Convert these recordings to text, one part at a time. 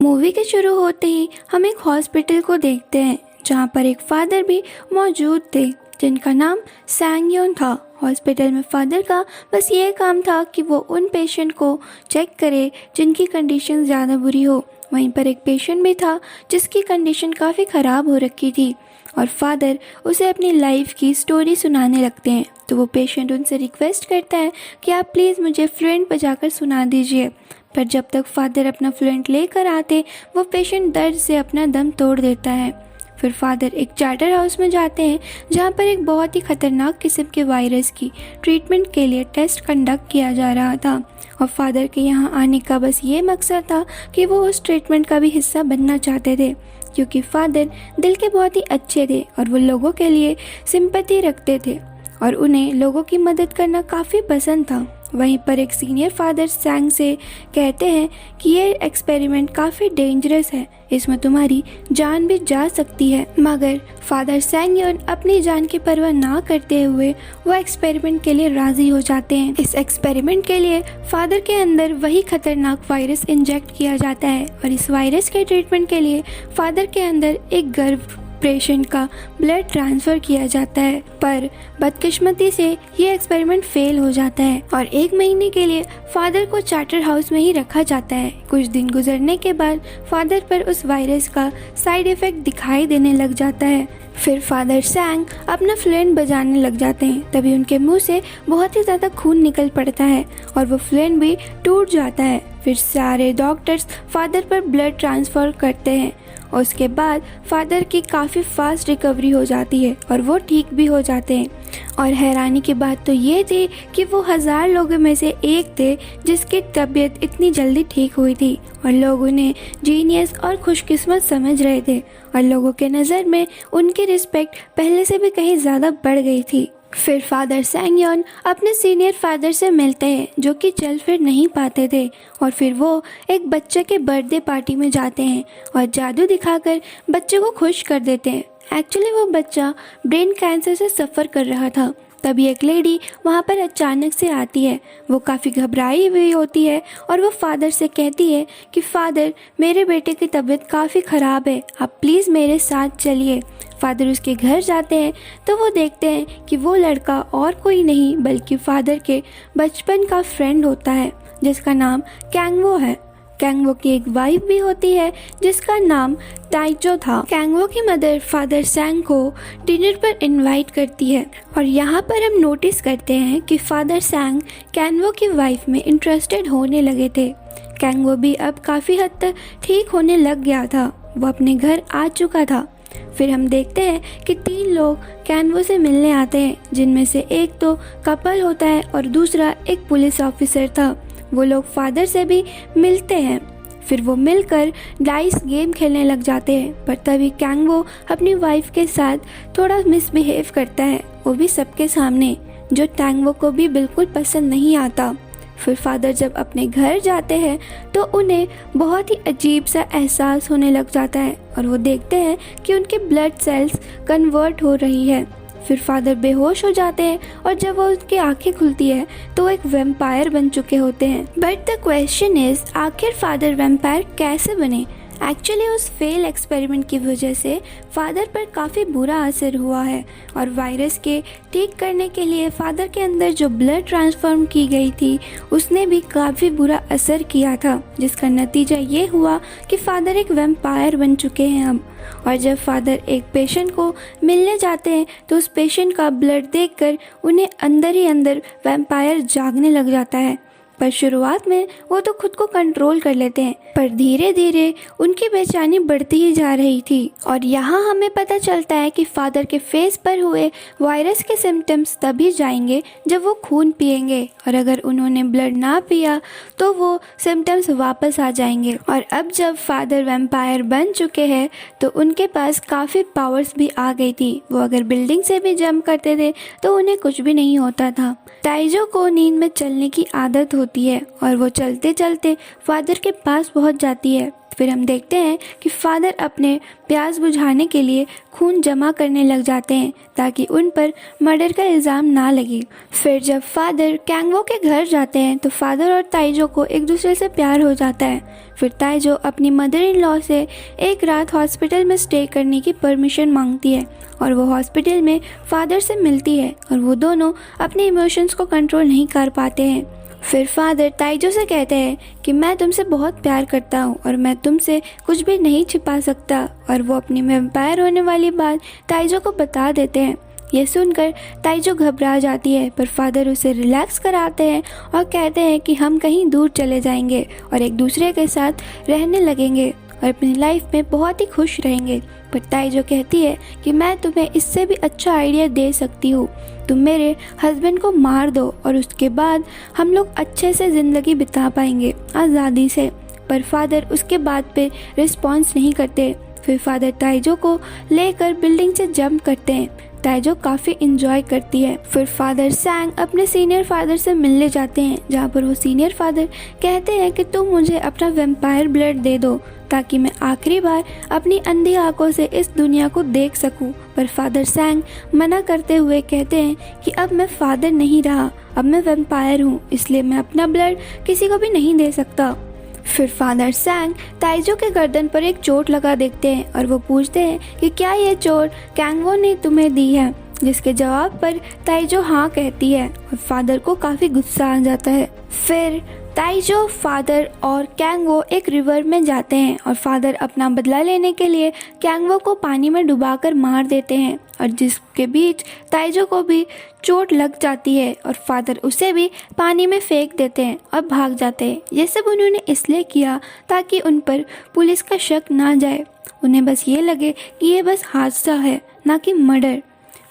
Movie के शुरू होते ही हम एक हॉस्पिटल को देखते हैं जहाँ पर एक फादर भी मौजूद थे जिनका नाम सैंग योन था। हॉस्पिटल में फादर का बस ये काम था कि वो उन पेशेंट को चेक करे जिनकी कंडीशन ज़्यादा बुरी हो। वहीं पर एक पेशेंट भी था जिसकी कंडीशन काफ़ी ख़राब हो रखी थी और फादर उसे अपनी लाइफ की स्टोरी सुनाने लगते हैं। तो वो पेशेंट उनसे रिक्वेस्ट करता है कि आप प्लीज़ मुझे फ्लूएंट बजाकर सुना दीजिए। पर जब तक फादर अपना फ्लूएंट लेकर आते वो पेशेंट दर्द से अपना दम तोड़ देता है। फिर फादर एक चार्टर हाउस में जाते हैं जहाँ पर एक बहुत ही ख़तरनाक किस्म के वायरस की ट्रीटमेंट के लिए टेस्ट कंडक्ट किया जा रहा था और फादर के यहाँ आने का बस ये मकसद था कि वो उस ट्रीटमेंट का भी हिस्सा बनना चाहते थे, क्योंकि फादर दिल के बहुत ही अच्छे थे और वो लोगों के लिए सिंपैथी रखते थे और उन्हें लोगों की मदद करना काफ़ी पसंद था। वहीं पर एक सीनियर फादर सैंग से कहते हैं कि ये एक्सपेरिमेंट काफ़ी डेंजरस है, इसमें तुम्हारी जान भी जा सकती है। मगर फादर सैंग योन अपनी जान की परवाह ना करते हुए वो एक्सपेरिमेंट के लिए राज़ी हो जाते हैं। इस एक्सपेरिमेंट के लिए फादर के अंदर वही खतरनाक वायरस इंजेक्ट किया जाता है और इस वायरस के ट्रीटमेंट के लिए फादर के अंदर एक गर्भ पेशेंट का ब्लड ट्रांसफ़र किया जाता है। पर बदकिस्मती से ये एक्सपेरिमेंट फेल हो जाता है और 1 महीने के लिए फादर को चार्टर हाउस में ही रखा जाता है। कुछ दिन गुजरने के बाद फादर पर उस वायरस का साइड इफ़ेक्ट दिखाई देने लग जाता है। फिर फादर सैंग अपना फ्लूएंट बजाने लग जाते हैं, तभी उनके मुंह से बहुत ही ज़्यादा खून निकल पड़ता है और वो फ्लूएंट भी टूट जाता है। फिर सारे डॉक्टर्स फादर पर ब्लड ट्रांसफ़र करते हैं और उसके बाद फादर की काफ़ी फास्ट रिकवरी हो जाती है और वो ठीक भी हो जाते हैं। और हैरानी की बात तो ये थी कि वो 1000 लोगों में से एक थे जिसकी तबीयत इतनी जल्दी ठीक हुई थी और लोग उन्हें जीनियस और खुशकिस्मत समझ रहे थे और लोगों के नज़र में उनकी रिस्पेक्ट पहले से भी कहीं ज़्यादा बढ़ गई थी। फिर फादर सैंग योन अपने सीनियर फादर से मिलते हैं जो कि चल फिर नहीं पाते थे और फिर वो एक बच्चे के बर्थडे पार्टी में जाते हैं और जादू दिखाकर बच्चे को खुश कर देते हैं। एक्चुअली वो बच्चा ब्रेन कैंसर से सफ़र कर रहा था। तभी एक लेडी वहाँ पर अचानक से आती है। वो काफ़ी घबराई हुई होती है और वो फादर से कहती है कि फादर, मेरे बेटे की तबीयत काफ़ी ख़राब है, आप प्लीज़ मेरे साथ चलिए। फादर उसके घर जाते हैं तो वो देखते हैं कि वो लड़का और कोई नहीं बल्कि फादर के बचपन का फ्रेंड होता है जिसका नाम कैंगवो है। कैंगवो की एक वाइफ भी होती है जिसका नाम ताइजो था। कैंगवो की मदर फादर सैंग को डिनर पर इनवाइट करती है और यहाँ पर हम नोटिस करते हैं कि फादर सैंग कैंगवो की वाइफ में इंटरेस्टेड होने लगे थे। कैंगवो भी अब काफ़ी हद तक ठीक होने लग गया था, वो अपने घर आ चुका था। फिर हम देखते हैं कि 3 लोग कैंगवो से मिलने आते हैं, जिनमें से एक तो कपल होता है और दूसरा एक पुलिस ऑफिसर था। वो लोग फादर से भी मिलते हैं। फिर वो मिलकर डाइस गेम खेलने लग जाते हैं, पर तभी कैंगवो अपनी वाइफ के साथ थोड़ा मिसबिहेव करता है, वो भी सबके सामने, जो कैंगवो को भी बिल्कुल पसंद नहीं आता। फिर फादर जब अपने घर जाते हैं तो उन्हें बहुत ही अजीब सा एहसास होने लग जाता है और वो देखते हैं कि उनके ब्लड सेल्स कन्वर्ट हो रही है। फिर फादर बेहोश हो जाते हैं और जब वो उनकी आंखें खुलती है तो वो एक वैम्पायर बन चुके होते हैं। बट द क्वेश्चन इज, आखिर फादर वैम्पायर कैसे बने? एक्चुअली उस फेल एक्सपेरिमेंट की वजह से फादर पर काफ़ी बुरा असर हुआ है और वायरस के ठीक करने के लिए फादर के अंदर जो ब्लड ट्रांसफॉर्म की गई थी उसने भी काफ़ी बुरा असर किया था, जिसका नतीजा ये हुआ कि फादर एक वैम्पायर बन चुके हैं अब। और जब फादर एक पेशेंट को मिलने जाते हैं तो उस पेशेंट का ब्लड देखकर उन्हें अंदर ही अंदर वैम्पायर जागने लग जाता है। पर शुरुआत में वो तो खुद को कंट्रोल कर लेते हैं, पर धीरे धीरे उनकी बेचैनी बढ़ती ही जा रही थी। और यहाँ हमें पता चलता है कि फादर के फेस पर हुए वायरस के सिम्टम्स तभी जाएंगे जब वो खून पिएंगे और अगर उन्होंने ब्लड ना पिया तो वो सिम्टम्स वापस आ जाएंगे। और अब जब फादर वैम्पायर बन चुके हैं तो उनके पास काफ़ी पावर्स भी आ गई थी। वो अगर बिल्डिंग से भी जंप करते थे तो उन्हें कुछ भी नहीं होता था। ताइजो को नींद में चलने की आदत होती है और वो चलते चलते फादर के पास पहुंच जाती है। फिर हम देखते हैं कि फादर अपने प्यास बुझाने के लिए खून जमा करने लग जाते हैं ताकि उन पर मर्डर का इल्ज़ाम ना लगे। फिर जब फादर कैंगवो के घर जाते हैं तो फादर और ताइजो को एक दूसरे से प्यार हो जाता है। फिर ताइजो अपनी मदर इन लॉ से एक रात हॉस्पिटल में स्टे करने की परमिशन मांगती है और वो हॉस्पिटल में फादर से मिलती है और वो दोनों अपने इमोशंस को कंट्रोल नहीं कर पाते हैं। फिर फादर ताइजो से कहते हैं कि मैं तुमसे बहुत प्यार करता हूँ और मैं तुमसे कुछ भी नहीं छिपा सकता, और वो अपनी वैम्पायर होने वाली बात ताइजो को बता देते हैं। ये सुनकर ताइजो घबरा जाती है, पर फादर उसे रिलैक्स कराते हैं और कहते हैं कि हम कहीं दूर चले जाएंगे और एक दूसरे के साथ रहने लगेंगे और अपनी लाइफ में बहुत ही खुश रहेंगे। पर ताइजो कहती है कि मैं तुम्हें इससे भी अच्छा आइडिया दे सकती हूँ, तुम मेरे हस्बैंड को मार दो और उसके बाद हम लोग अच्छे से ज़िंदगी बिता पाएंगे आज़ादी से। पर फादर उसके बात पे रिस्पॉन्स नहीं करते। फिर फादर ताइजो को लेकर बिल्डिंग से जंप करते हैं। ताइजो काफ़ी इंजॉय करती है। फिर फादर सैंग अपने सीनियर फादर से मिलने जाते हैं, जहाँ पर वो सीनियर फादर कहते हैं कि तुम मुझे अपना वैम्पायर ब्लड दे दो ताकि मैं आखिरी बार अपनी अंधी आंखों से इस दुनिया को देख सकूं। पर फादर सैंग मना करते हुए कहते हैं कि अब मैं फादर नहीं रहा, अब मैं वैम्पायर हूँ, इसलिए मैं अपना ब्लड किसी को भी नहीं दे सकता। फिर फादर सैंग ताइजो के गर्दन पर एक चोट लगा देखते हैं और वो पूछते हैं कि क्या ये चोट कैंगवो ने तुम्हें दी है, जिसके जवाब पर ताइजो हाँ कहती है और फादर को काफ़ी गुस्सा आ जाता है। फिर ताइजो, फादर और कैंगवो एक रिवर में जाते हैं और फादर अपना बदला लेने के लिए कैंगवो को पानी में डुबाकर मार देते हैं, और जिसके बीच ताइजो को भी चोट लग जाती है और फादर उसे भी पानी में फेंक देते हैं और भाग जाते हैं। ये सब उन्होंने इसलिए किया ताकि उन पर पुलिस का शक ना जाए, उन्हें बस ये लगे कि ये बस हादसा है, ना कि मर्डर।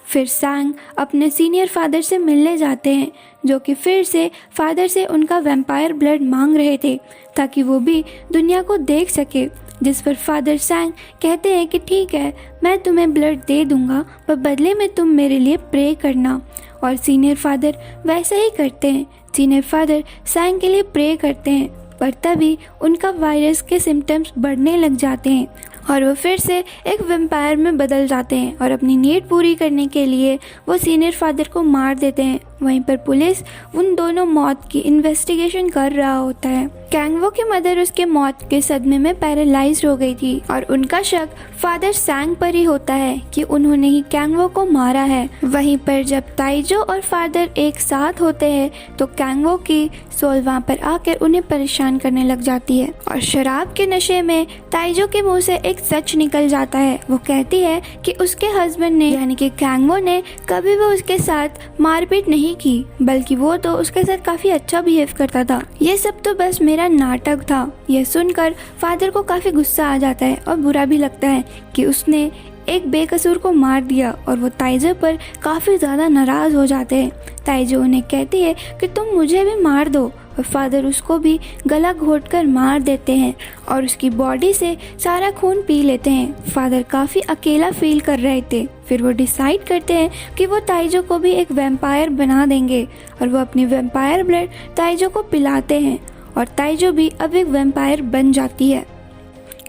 फिर सैंग अपने सीनियर फादर से मिलने जाते हैं, जो कि फिर से फादर से उनका वैम्पायर ब्लड मांग रहे थे ताकि वो भी दुनिया को देख सके। जिस पर फादर सैंग कहते हैं कि ठीक है, मैं तुम्हें ब्लड दे दूंगा, पर बदले में तुम मेरे लिए प्रे करना। और सीनियर फादर वैसा ही करते हैं। सीनियर फादर सैंग के लिए प्रे करते हैं, पर तभी उनका वायरस के सिम्टम्स बढ़ने लग जाते हैं और वो फिर से एक वैम्पायर में बदल जाते हैं और अपनी नीड पूरी करने के लिए वो सीनियर फादर को मार देते हैं। वहीं पर पुलिस उन दोनों मौत की इन्वेस्टिगेशन कर रहा होता है। कैंगवो की मदर उसके मौत के सदमे में पैरालाइज्ड हो गई थी और उनका शक फादर सैंग पर ही होता है कि उन्होंने ही कैंगवो को मारा है। वहीं पर जब ताइजो और फादर एक साथ होते हैं तो कैंगवो की सोल वहाँ पर आकर उन्हें परेशान करने लग जाती है और शराब के नशे में ताइजो के मुंह से एक सच निकल जाता है। वो कहती है कि उसके हस्बैंड ने यानी कि कैंगवो ने कभी भी उसके साथ मारपीट नहीं की, बल्कि वो तो उसके साथ काफी अच्छा बिहेव करता था। ये सब तो बस मेरा नाटक था। यह सुनकर फादर को काफी गुस्सा आ जाता है और बुरा भी लगता है कि उसने एक बेकसूर को मार दिया और वो ताइजो पर काफी ज्यादा नाराज हो जाते हैं। ताइजो उन्हें कहती है कि तुम मुझे भी मार दो और फादर उसको भी गला घोंटकर मार देते हैं और उसकी बॉडी से सारा खून पी लेते हैं। फादर काफ़ी अकेला फील कर रहे थे। फिर वो डिसाइड करते हैं कि वो ताइजो को भी एक वैम्पायर बना देंगे और वो अपनी वैम्पायर ब्लड ताइजो को पिलाते हैं और ताइजो भी अब एक वैम्पायर बन जाती है।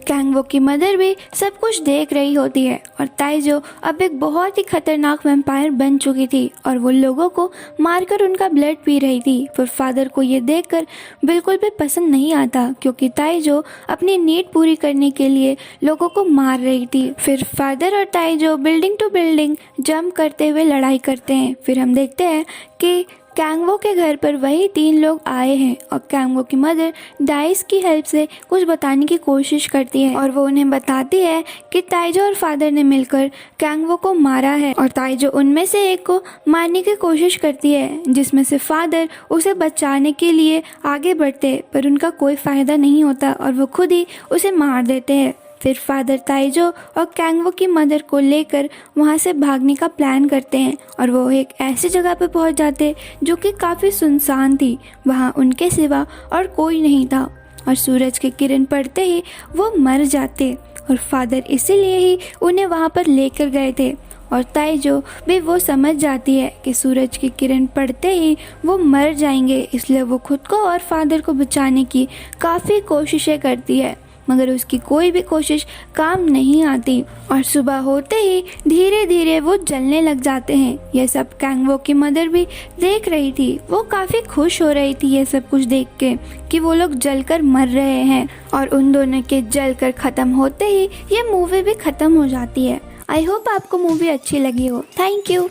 कैंगवो की मदर भी सब कुछ देख रही होती है और ताइजो अब एक बहुत ही खतरनाक वैम्पायर बन चुकी थी और वो लोगों को मारकर उनका ब्लड पी रही थी। पर फादर को ये देखकर बिल्कुल भी पसंद नहीं आता क्योंकि ताइजो अपनी नीड पूरी करने के लिए लोगों को मार रही थी। फिर फादर और ताइजो बिल्डिंग टू बिल्डिंग जंप करते हुए लड़ाई करते हैं। फिर हम देखते हैं कि कैंगवो के घर पर वही 3 लोग आए हैं और कैंगवो की मदर डाइस की हेल्प से कुछ बताने की कोशिश करती है और वो उन्हें बताती है कि ताइजो और फादर ने मिलकर कैंगवो को मारा है और ताइजो उनमें से एक को मारने की कोशिश करती है, जिसमें से फादर उसे बचाने के लिए आगे बढ़ते पर उनका कोई फायदा नहीं होता और वो खुद ही उसे मार देते हैं। फिर फादर ताइजो और कैंगवो की मदर को लेकर वहाँ से भागने का प्लान करते हैं और वो एक ऐसी जगह पर पहुँच जाते जो कि काफ़ी सुनसान थी। वहाँ उनके सिवा और कोई नहीं था और सूरज की किरण पड़ते ही वो मर जाते और फादर इसीलिए ही उन्हें वहाँ पर लेकर गए थे। और ताइजो भी वो समझ जाती है कि सूरज की किरण पड़ते ही वो मर जाएंगे, इसलिए वो खुद को और फादर को बचाने की काफ़ी कोशिशें करती है। मगर उसकी कोई भी कोशिश काम नहीं आती और सुबह होते ही धीरे धीरे वो जलने लग जाते हैं। यह सब कैंगवो की मदर भी देख रही थी। वो काफ़ी खुश हो रही थी ये सब कुछ देख के कि वो लोग जलकर मर रहे हैं और उन दोनों के जलकर ख़त्म होते ही ये मूवी भी ख़त्म हो जाती है। आई होप आपको मूवी अच्छी लगी हो। Thank you.